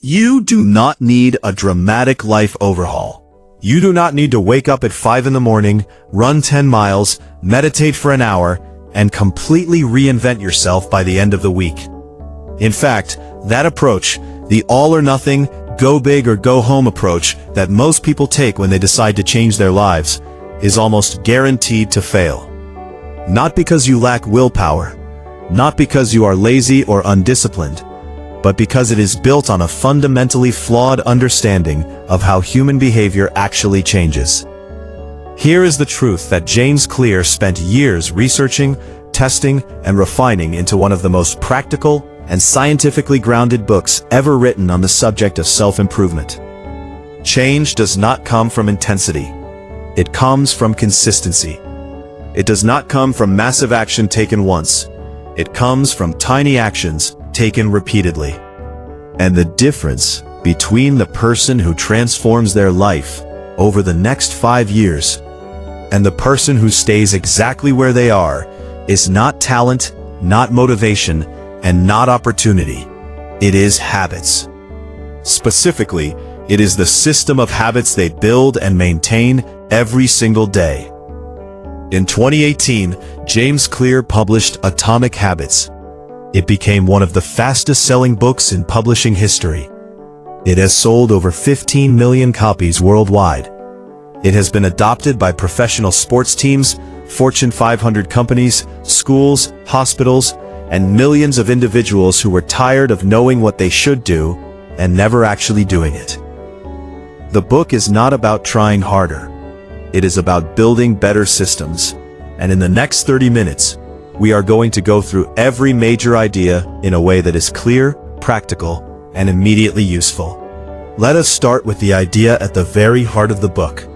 You do not need a dramatic life overhaul. You do not need to wake up at 5 in the morning, run 10 miles, meditate for an hour, and completely reinvent yourself by the end of the week. In fact, that approach, the all-or-nothing, go big or go home approach that most people take when they decide to change their lives, is almost guaranteed to fail. Not because you lack willpower, not because you are lazy or undisciplined, but because it is built on a fundamentally flawed understanding of how human behavior actually changes. Here is the truth that James Clear spent years researching, testing, and refining into one of the most practical and scientifically grounded books ever written on the subject of self-improvement. Change does not come from intensity. It comes from consistency. It does not come from massive action taken once. It comes from tiny actions taken repeatedly. And the difference between the person who transforms their life over the next 5 years and the person who stays exactly where they are is not talent, not motivation, and not opportunity. It is habits. Specifically, it is the system of habits they build and maintain every single day. In 2018, James Clear published Atomic Habits. It became one of the fastest-selling books in publishing history. It has sold over 15 million copies worldwide. It has been adopted by professional sports teams, Fortune 500 companies, schools, hospitals, and millions of individuals who were tired of knowing what they should do and never actually doing it. The book is not about trying harder. It is about building better systems. And in the next 30 minutes, we are going to go through every major idea in a way that is clear, practical, and immediately useful. Let us start with the idea at the very heart of the book.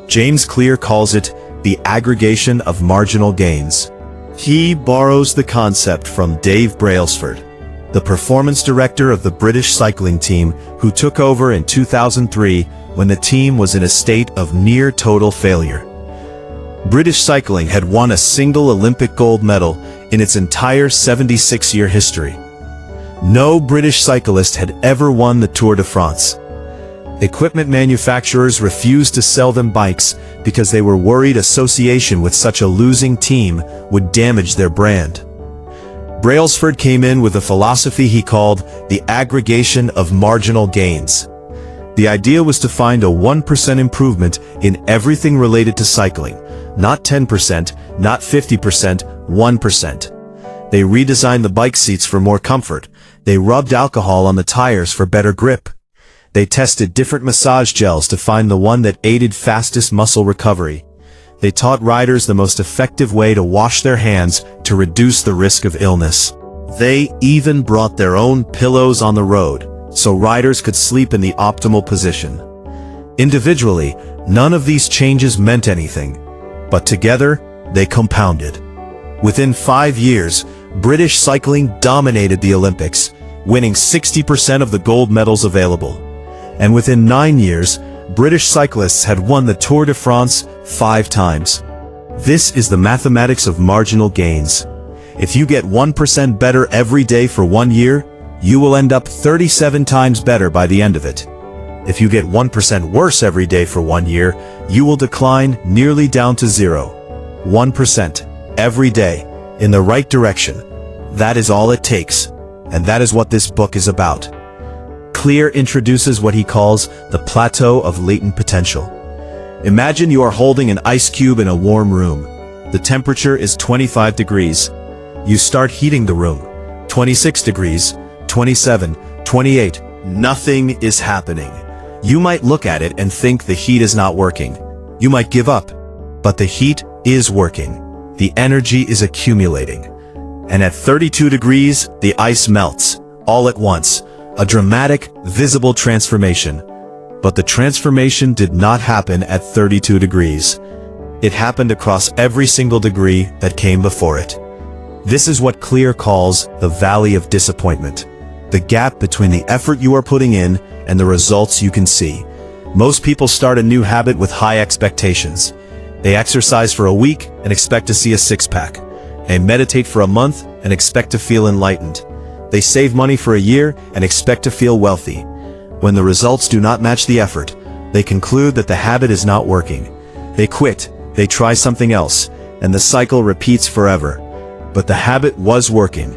James Clear calls it the aggregation of marginal gains. He borrows the concept from Dave Brailsford, the performance director of the British cycling team who took over in 2003 when the team was in a state of near total failure. British cycling had won a single Olympic gold medal in its entire 76-year history. No British cyclist had ever won the Tour de France. Equipment manufacturers refused to sell them bikes because they were worried association with such a losing team would damage their brand. Brailsford came in with a philosophy he called the aggregation of marginal gains. The idea was to find a 1% improvement in everything related to cycling. Not 10%, not 50%, 1%. They redesigned the bike seats for more comfort. They rubbed alcohol on the tires for better grip. They tested different massage gels to find the one that aided fastest muscle recovery. They taught riders the most effective way to wash their hands to reduce the risk of illness. They even brought their own pillows on the road, so riders could sleep in the optimal position. Individually, none of these changes meant anything, but together, they compounded. Within 5 years, British cycling dominated the Olympics, winning 60% of the gold medals available. And within 9 years, British cyclists had won the Tour de France 5 times. This is the mathematics of marginal gains. If you get 1% better every day for 1 year, you will end up 37 times better by the end of it. If you get 1% worse every day for 1 year, you will decline nearly down to 0. 1% every day in the right direction. That is all it takes, and that is what this book is about. Clear introduces what he calls the plateau of latent potential. Imagine you are holding an ice cube in a warm room. The temperature is 25 degrees. You start heating the room. 26 degrees, 27, 28. Nothing is happening. You might look at it and think the heat is not working. You might give up. But the heat is working. The energy is accumulating. And at 32 degrees, the ice melts, all at once. A dramatic, visible transformation. But the transformation did not happen at 32 degrees. It happened across every single degree that came before it. This is what Clear calls the valley of disappointment. The gap between the effort you are putting in and the results you can see. Most people start a new habit with high expectations. They exercise for a week and expect to see a six-pack. They meditate for a month and expect to feel enlightened. They save money for a year and expect to feel wealthy. When the results do not match the effort, they conclude that the habit is not working. They quit, they try something else, and the cycle repeats forever. But the habit was working.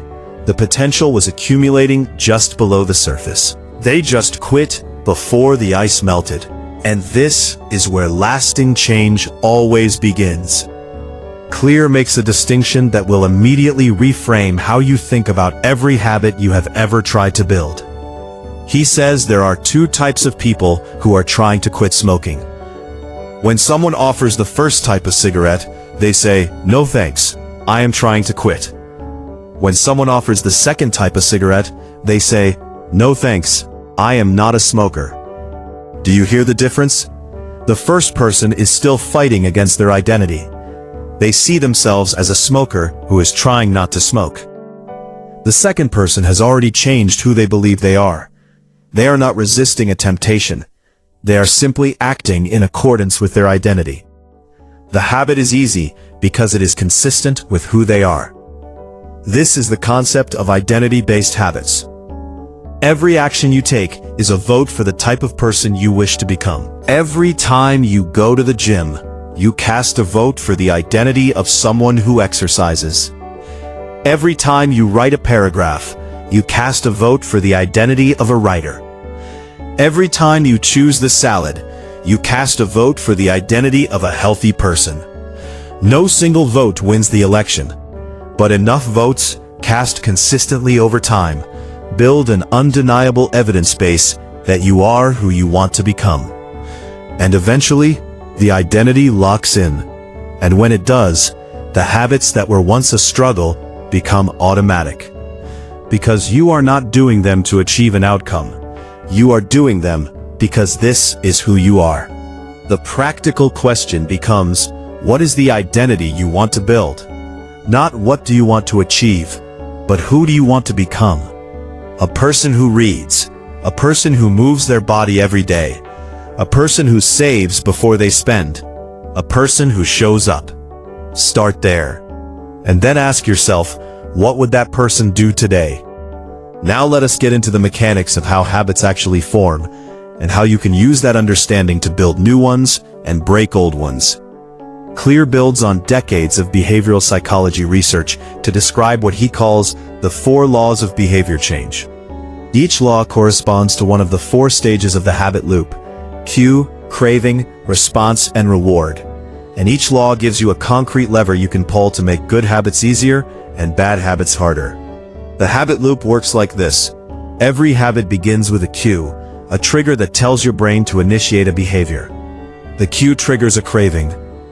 The potential was accumulating just below the surface. They just quit before the ice melted. And this is where lasting change always begins. Clear makes a distinction that will immediately reframe how you think about every habit you have ever tried to build. He says there are two types of people who are trying to quit smoking. When someone offers the first type of cigarette, they say, "No thanks, I am trying to quit." When someone offers the second type of cigarette, they say, "No thanks, I am not a smoker." Do you hear the difference? The first person is still fighting against their identity. They see themselves as a smoker who is trying not to smoke. The second person has already changed who they believe they are. They are not resisting a temptation. They are simply acting in accordance with their identity. The habit is easy because it is consistent with who they are. This is the concept of identity-based habits. Every action you take is a vote for the type of person you wish to become. Every time you go to the gym, you cast a vote for the identity of someone who exercises. Every time you write a paragraph, you cast a vote for the identity of a writer. Every time you choose the salad, you cast a vote for the identity of a healthy person. No single vote wins the election, but enough votes, cast consistently over time, build an undeniable evidence base that you are who you want to become. And eventually, the identity locks in. And when it does, the habits that were once a struggle become automatic. Because you are not doing them to achieve an outcome. You are doing them because this is who you are. The practical question becomes, what is the identity you want to build? Not what do you want to achieve, but who do you want to become? A person who reads, a person who moves their body every day, a person who saves before they spend, a person who shows up. Start there. And then ask yourself, what would that person do today? Now let us get into the mechanics of how habits actually form, and how you can use that understanding to build new ones and break old ones. Clear builds on decades of behavioral psychology research to describe what he calls the 4 laws of behavior change. Each law corresponds to one of the 4 stages of the habit loop: cue, craving, response, and reward. And each law gives you a concrete lever you can pull to make good habits easier and bad habits harder. The habit loop works like this. Every habit begins with a cue, a trigger that tells your brain to initiate a behavior. The cue triggers a craving,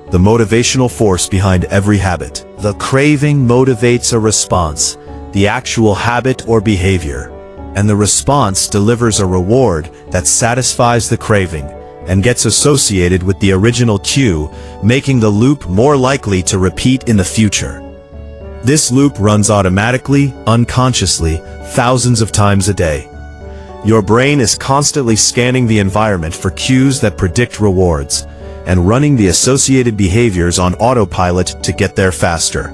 the motivational force behind every habit. The craving motivates a response, the actual habit or behavior. And the response delivers a reward that satisfies the craving and gets associated with the original cue, making the loop more likely to repeat in the future. This loop runs automatically, unconsciously, thousands of times a day. Your brain is constantly scanning the environment for cues that predict rewards, and running the associated behaviors on autopilot to get there faster.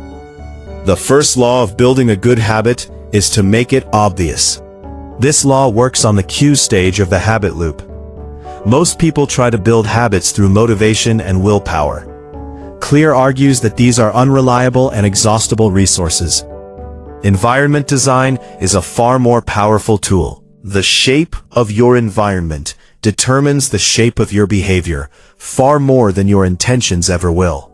The first law of building a good habit is to make it obvious. This law works on the cue stage of the habit loop. Most people try to build habits through motivation and willpower. Clear argues that these are unreliable and exhaustible resources. Environment design is a far more powerful tool. The shape of your environment determines the shape of your behavior, far more than your intentions ever will.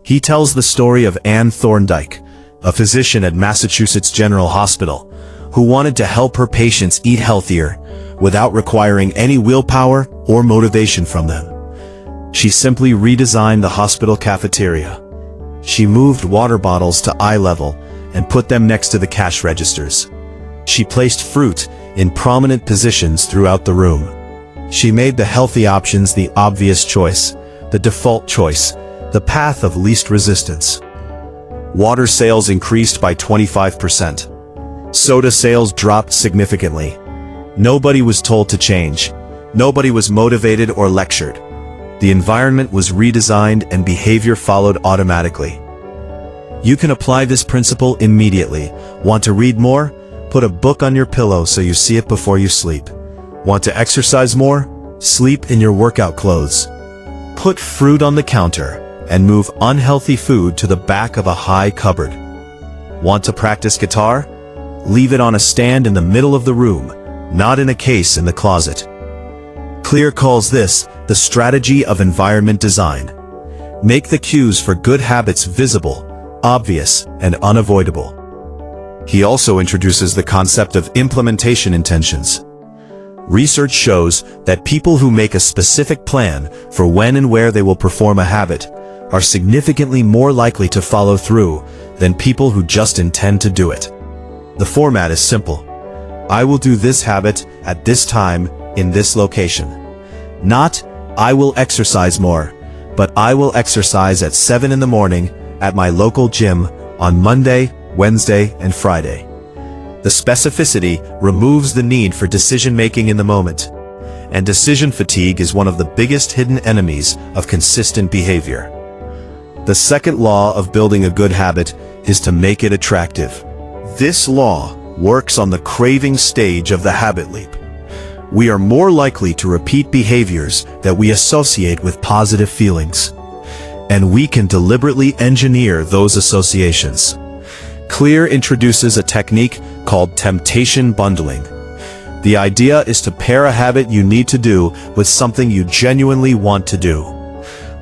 He tells the story of Anne Thorndike, a physician at Massachusetts General Hospital, who wanted to help her patients eat healthier without requiring any willpower or motivation from them. She simply redesigned the hospital cafeteria. She moved water bottles to eye level and put them next to the cash registers. She placed fruit in prominent positions throughout the room. She made the healthy options the obvious choice, the default choice, the path of least resistance. Water sales increased by 25%. Soda sales dropped significantly. Nobody was told to change. Nobody was motivated or lectured. The environment was redesigned and behavior followed automatically. You can apply this principle immediately. Want to read more? Put a book on your pillow so you see it before you sleep. Want to exercise more? Sleep in your workout clothes. Put fruit on the counter and move unhealthy food to the back of a high cupboard. Want to practice guitar? Leave it on a stand in the middle of the room, not in a case in the closet. Clear calls this the strategy of environment design. Make the cues for good habits visible, obvious, and unavoidable. He also introduces the concept of implementation intentions. Research shows that people who make a specific plan for when and where they will perform a habit are significantly more likely to follow through than people who just intend to do it. The format is simple. I will do this habit at this time in this location. Not, I will exercise more, but I will exercise at 7 in the morning at my local gym on Monday, Wednesday, and Friday. The specificity removes the need for decision-making in the moment, and decision fatigue is one of the biggest hidden enemies of consistent behavior. The second law of building a good habit is to make it attractive. This law works on the craving stage of the habit leap. We are more likely to repeat behaviors that we associate with positive feelings, and we can deliberately engineer those associations. Clear introduces a technique called temptation bundling. The idea is to pair a habit you need to do with something you genuinely want to do.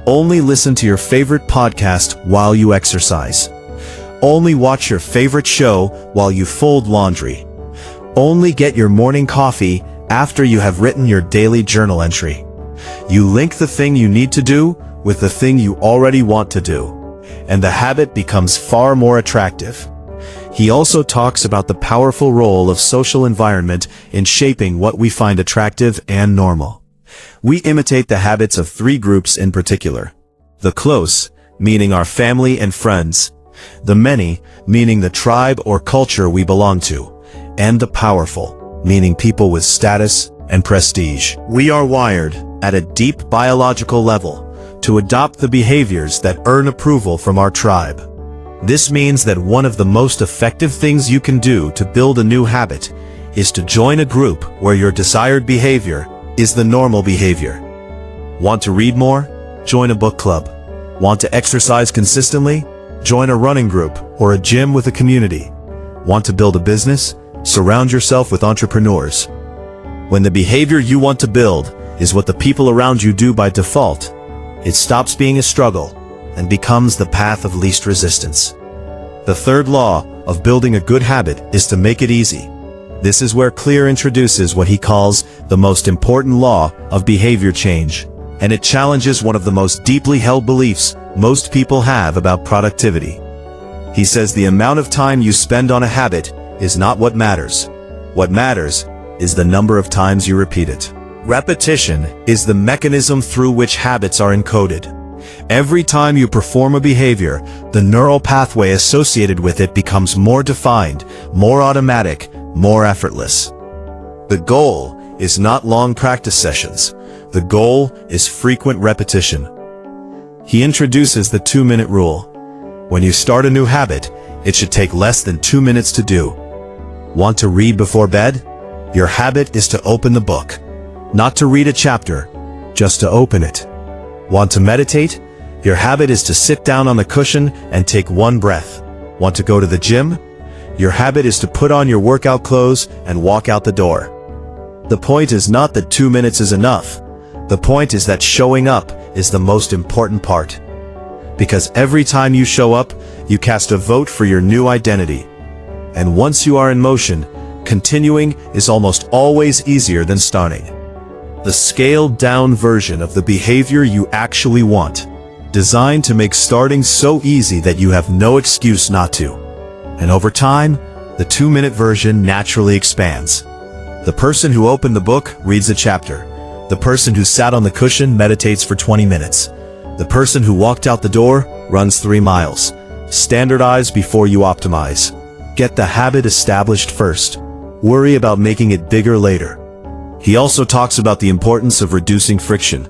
Only listen to your favorite podcast while you exercise. Only watch your favorite show while you fold laundry. Only get your morning coffee after you have written your daily journal entry. You link the thing you need to do with the thing you already want to do, and the habit becomes far more attractive. He also talks about the powerful role of social environment in shaping what we find attractive and normal. We imitate the habits of 3 groups in particular. The close, meaning our family and friends. The many, meaning the tribe or culture we belong to. And the powerful, meaning people with status and prestige. We are wired, at a deep biological level, to adopt the behaviors that earn approval from our tribe. This means that one of the most effective things you can do to build a new habit is to join a group where your desired behavior is the normal behavior. Want to read more? Join a book club. Want to exercise consistently? Join a running group or a gym with a community. Want to build a business? Surround yourself with entrepreneurs. When the behavior you want to build is what the people around you do by default, it stops being a struggle and becomes the path of least resistance. The third law of building a good habit is to make it easy. This is where Clear introduces what he calls the most important law of behavior change, and it challenges one of the most deeply held beliefs most people have about productivity. He says the amount of time you spend on a habit is not what matters. What matters is the number of times you repeat it. Repetition is the mechanism through which habits are encoded. Every time you perform a behavior, the neural pathway associated with it becomes more defined, more automatic, more effortless. The goal is not long practice sessions. The goal is frequent repetition. He introduces the 2-minute rule. When you start a new habit, it should take less than 2 minutes to do. Want to read before bed? Your habit is to open the book. Not to read a chapter, just to open it. Want to meditate? Your habit is to sit down on the cushion and take 1 breath. Want to go to the gym? Your habit is to put on your workout clothes and walk out the door. The point is not that 2 minutes is enough. The point is that showing up is the most important part. Because every time you show up, you cast a vote for your new identity. And once you are in motion, continuing is almost always easier than starting. The scaled-down version of the behavior you actually want, designed to make starting so easy that you have no excuse not to. And over time, the 2-minute version naturally expands. The person who opened the book reads a chapter. The person who sat on the cushion meditates for 20 minutes. The person who walked out the door runs 3 miles. Standardize before you optimize. Get the habit established first. Worry about making it bigger later. He also talks about the importance of reducing friction.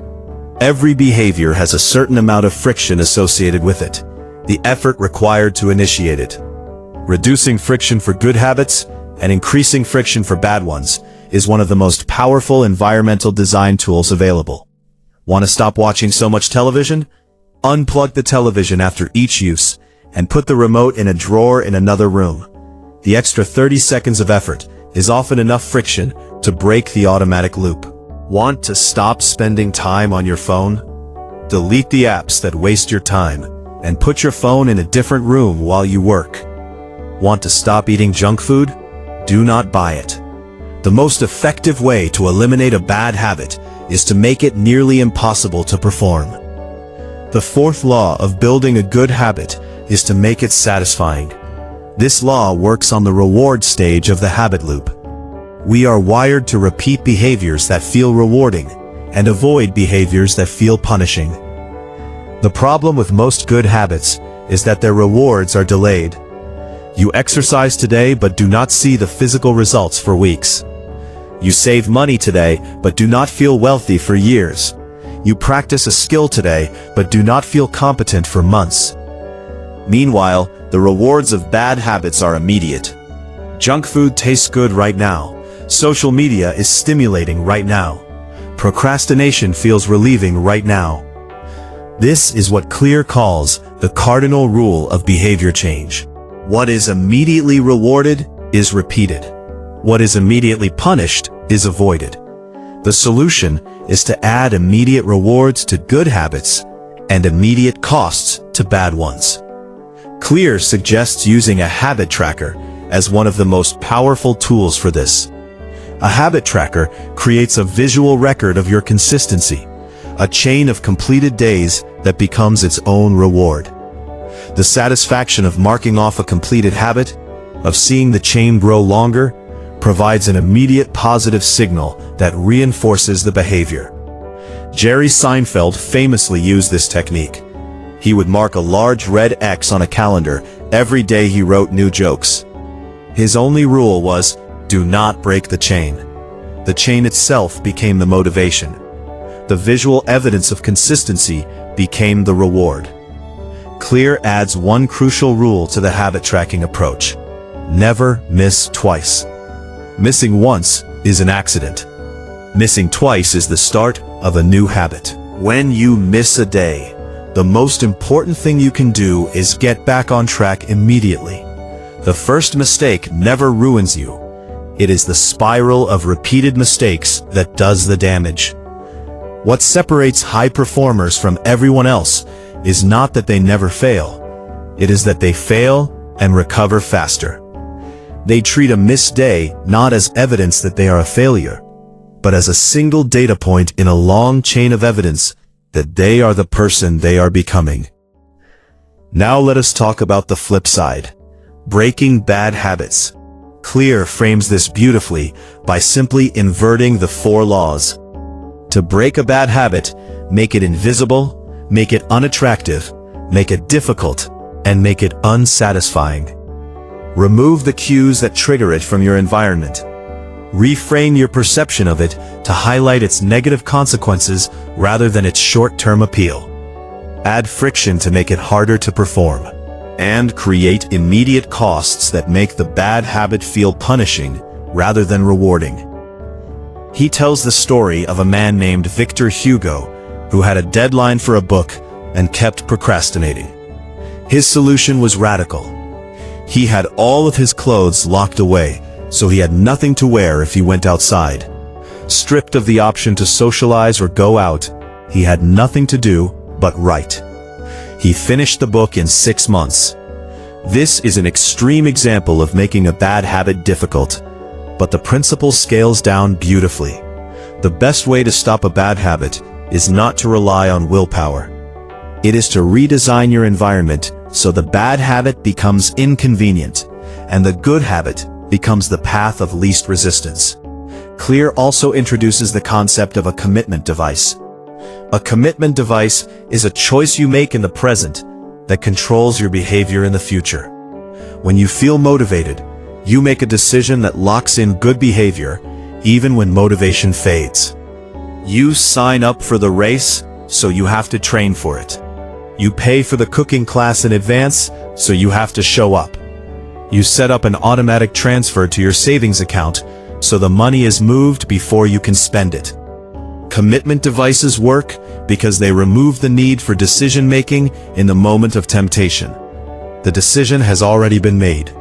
Every behavior has a certain amount of friction associated with it, the effort required to initiate it. Reducing friction for good habits and increasing friction for bad ones is one of the most powerful environmental design tools available. Want to stop watching so much television? Unplug the television after each use and put the remote in a drawer in another room. The extra 30 seconds of effort is often enough friction to break the automatic loop. Want to stop spending time on your phone? Delete the apps that waste your time and put your phone in a different room while you work. Want to stop eating junk food? Do not buy it. The most effective way to eliminate a bad habit is to make it nearly impossible to perform. The fourth law of building a good habit is to make it satisfying. This law works on the reward stage of the habit loop. We are wired to repeat behaviors that feel rewarding and avoid behaviors that feel punishing. The problem with most good habits is that their rewards are delayed. You exercise today but do not see the physical results for weeks. You save money today but do not feel wealthy for years. You practice a skill today but do not feel competent for months. Meanwhile, the rewards of bad habits are immediate. Junk food tastes good right now. Social media is stimulating right now. Procrastination feels relieving right now. This is what Clear calls the cardinal rule of behavior change. What is immediately rewarded is repeated. What is immediately punished is avoided. The solution is to add immediate rewards to good habits and immediate costs to bad ones. Clear suggests using a habit tracker as one of the most powerful tools for this. A habit tracker creates a visual record of your consistency, a chain of completed days that becomes its own reward. The satisfaction of marking off a completed habit, of seeing the chain grow longer, provides an immediate positive signal that reinforces the behavior. Jerry Seinfeld famously used this technique. He would mark a large red X on a calendar every day he wrote new jokes. His only rule was, do not break the chain. The chain itself became the motivation. The visual evidence of consistency became the reward. Clear adds one crucial rule to the habit tracking approach. Never miss twice. Missing once is an accident. Missing twice is the start of a new habit. When you miss a day, the most important thing you can do is get back on track immediately. The first mistake never ruins you. It is the spiral of repeated mistakes that does the damage. What separates high performers from everyone else is not that they never fail. It is that they fail and recover faster. They treat a missed day not as evidence that they are a failure, but as a single data point in a long chain of evidence that they are the person they are becoming. Now let us talk about the flip side. Breaking bad habits. Clear frames this beautifully by simply inverting the four laws. To break a bad habit, make it invisible, make it unattractive, make it difficult, and make it unsatisfying. Remove the cues that trigger it from your environment. Reframe your perception of it to highlight its negative consequences rather than its short-term appeal. Add friction to make it harder to perform. And create immediate costs that make the bad habit feel punishing rather than rewarding. He tells the story of a man named Victor Hugo who had a deadline for a book and kept procrastinating. His solution was radical. He had all of his clothes locked away, so he had nothing to wear if he went outside. Stripped of the option to socialize or go out, he had nothing to do but write. He finished the book in 6 months. This is an extreme example of making a bad habit difficult, but the principle scales down beautifully. The best way to stop a bad habit is not to rely on willpower. It is to redesign your environment so the bad habit becomes inconvenient, and the good habit becomes the path of least resistance. Clear also introduces the concept of a commitment device. A commitment device is a choice you make in the present that controls your behavior in the future. When you feel motivated, you make a decision that locks in good behavior, even when motivation fades. You sign up for the race, so you have to train for it. You pay for the cooking class in advance, so you have to show up. You set up an automatic transfer to your savings account, so the money is moved before you can spend it. Commitment devices work because they remove the need for decision-making in the moment of temptation. The decision has already been made.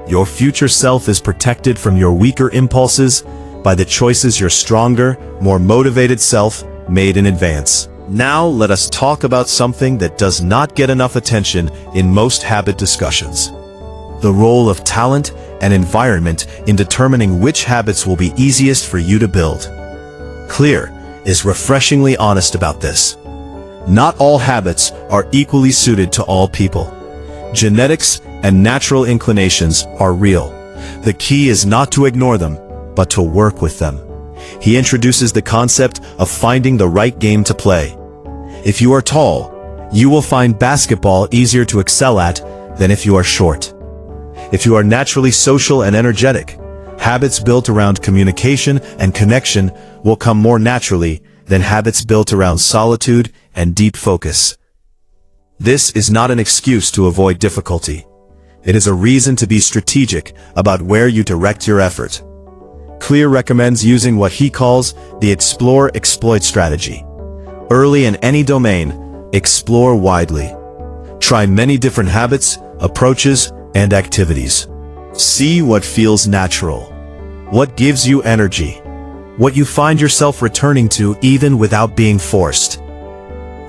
Your future self is protected from your weaker impulses by the choices your stronger, more motivated self made in advance. Now let us talk about something that does not get enough attention in most habit discussions: the role of talent and environment in determining which habits will be easiest for you to build. Clear is refreshingly honest about this. Not all habits are equally suited to all people. Genetics and natural inclinations are real. The key is not to ignore them, but to work with them. He introduces the concept of finding the right game to play. If you are tall, you will find basketball easier to excel at than if you are short. If you are naturally social and energetic, habits built around communication and connection will come more naturally than habits built around solitude and deep focus. This is not an excuse to avoid difficulty. It is a reason to be strategic about where you direct your effort. Clear recommends using what he calls the explore-exploit strategy. Early in any domain, explore widely. Try many different habits, approaches, and activities. See what feels natural, what gives you energy, what you find yourself returning to even without being forced.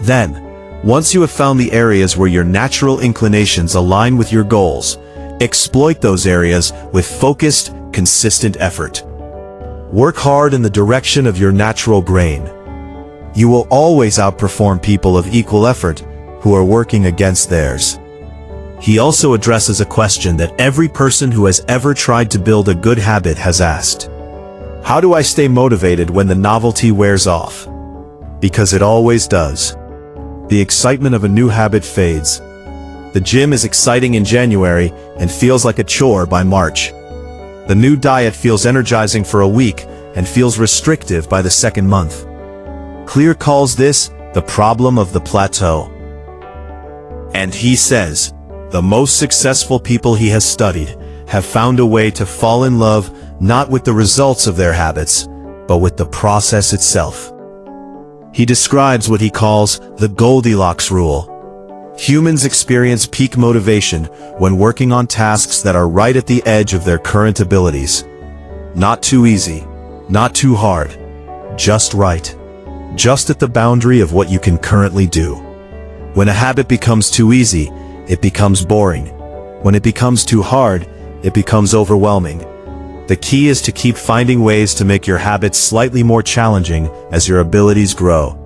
Then, once you have found the areas where your natural inclinations align with your goals, exploit those areas with focused, consistent effort. Work hard in the direction of your natural grain. You will always outperform people of equal effort who are working against theirs. He also addresses a question that every person who has ever tried to build a good habit has asked. How do I stay motivated when the novelty wears off? Because it always does. The excitement of a new habit fades. The gym is exciting in January and feels like a chore by March. The new diet feels energizing for a week and feels restrictive by the second month. Clear calls this the problem of the plateau. And he says, the most successful people he has studied have found a way to fall in love not with the results of their habits, but with the process itself. He describes what he calls the Goldilocks rule. Humans experience peak motivation when working on tasks that are right at the edge of their current abilities. Not too easy, not too hard, just right. Just at the boundary of what you can currently do. When a habit becomes too easy, it becomes boring. When it becomes too hard, it becomes overwhelming. The key is to keep finding ways to make your habits slightly more challenging as your abilities grow.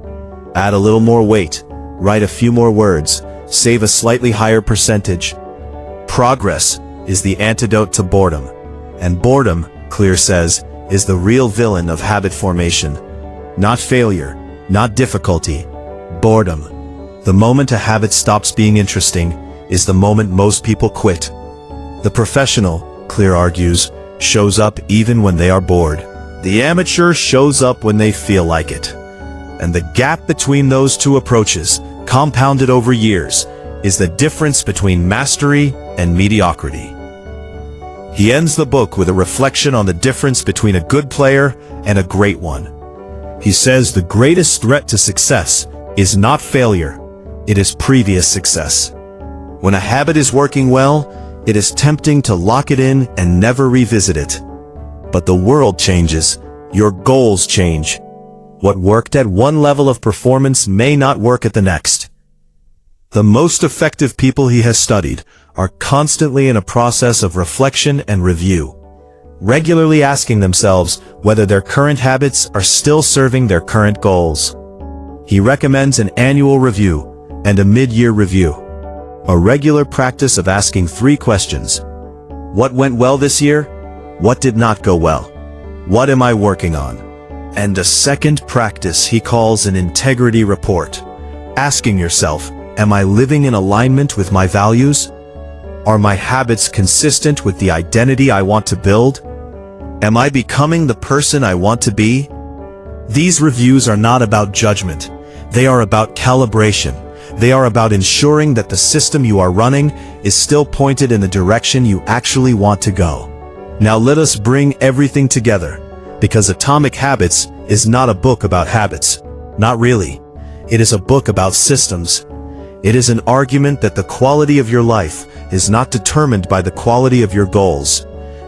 Add a little more weight, write a few more words, save a slightly higher percentage. Progress is the antidote to boredom. And boredom, Clear says, is the real villain of habit formation. Not failure, not difficulty, boredom. The moment a habit stops being interesting is the moment most people quit. The professional, Clear argues, shows up even when they are bored. The amateur shows up when they feel like it. And the gap between those two approaches, compounded over years, is the difference between mastery and mediocrity. He ends the book with a reflection on the difference between a good player and a great one. He says the greatest threat to success is not failure, it is previous success. When a habit is working well, it is tempting to lock it in and never revisit it. But the world changes, your goals change. What worked at one level of performance may not work at the next. The most effective people he has studied are constantly in a process of reflection and review, regularly asking themselves whether their current habits are still serving their current goals. He recommends an annual review and a mid-year review, a regular practice of asking 3 questions. What went well this year? What did not go well? What am I working on? And a second practice he calls an integrity report, asking yourself, am I living in alignment with my values? Are my habits consistent with the identity I want to build? Am I becoming the person I want to be? These reviews are not about judgment. They are about calibration, They are about ensuring that the system you are running is still pointed in the direction you actually want to go. Now let us bring everything together, because Atomic Habits is not a book about habits. Not really. It is a book about systems. It is an argument that the quality of your life is not determined by the quality of your goals.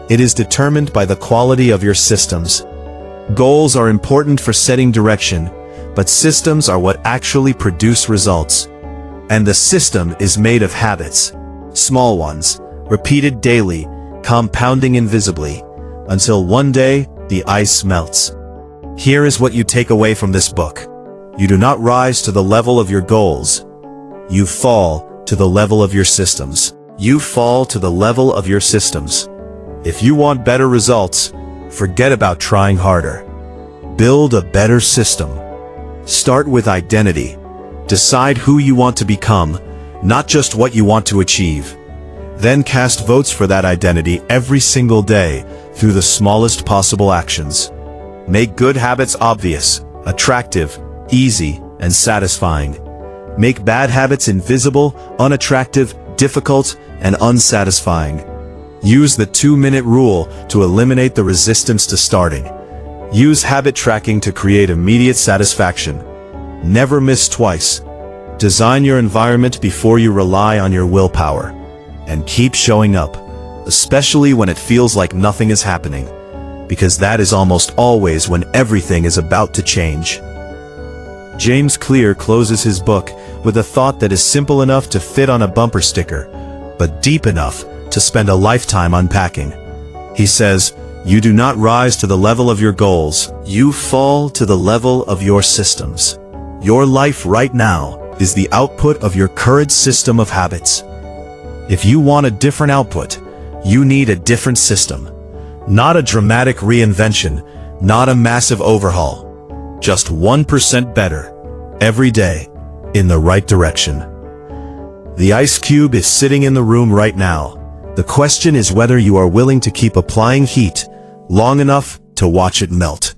It is determined by the quality of your systems. Goals are important for setting direction, but systems are what actually produce results. And the system is made of habits. Small ones, repeated daily, compounding invisibly, until one day the ice melts. Here is what you take away from this book. You do not rise to the level of your goals. You fall to the level of your systems. You fall to the level of your systems. If you want better results, forget about trying harder. Build a better system. Start with identity. Decide who you want to become, not just what you want to achieve. Then cast votes for that identity every single day through the smallest possible actions. Make good habits obvious, attractive, easy, and satisfying. Make bad habits invisible, unattractive, difficult, and unsatisfying. Use the 2-minute rule to eliminate the resistance to starting. Use habit tracking to create immediate satisfaction. Never miss twice. Design your environment before you rely on your willpower. And keep showing up, especially when it feels like nothing is happening, because that is almost always when everything is about to change. James Clear closes his book with a thought that is simple enough to fit on a bumper sticker, but deep enough to spend a lifetime unpacking. He says, "You do not rise to the level of your goals, you fall to the level of your systems." Your life right now is the output of your current system of habits. If you want a different output, you need a different system. Not a dramatic reinvention, not a massive overhaul. Just 1% better, every day, in the right direction. The ice cube is sitting in the room right now. The question is whether you are willing to keep applying heat long enough to watch it melt.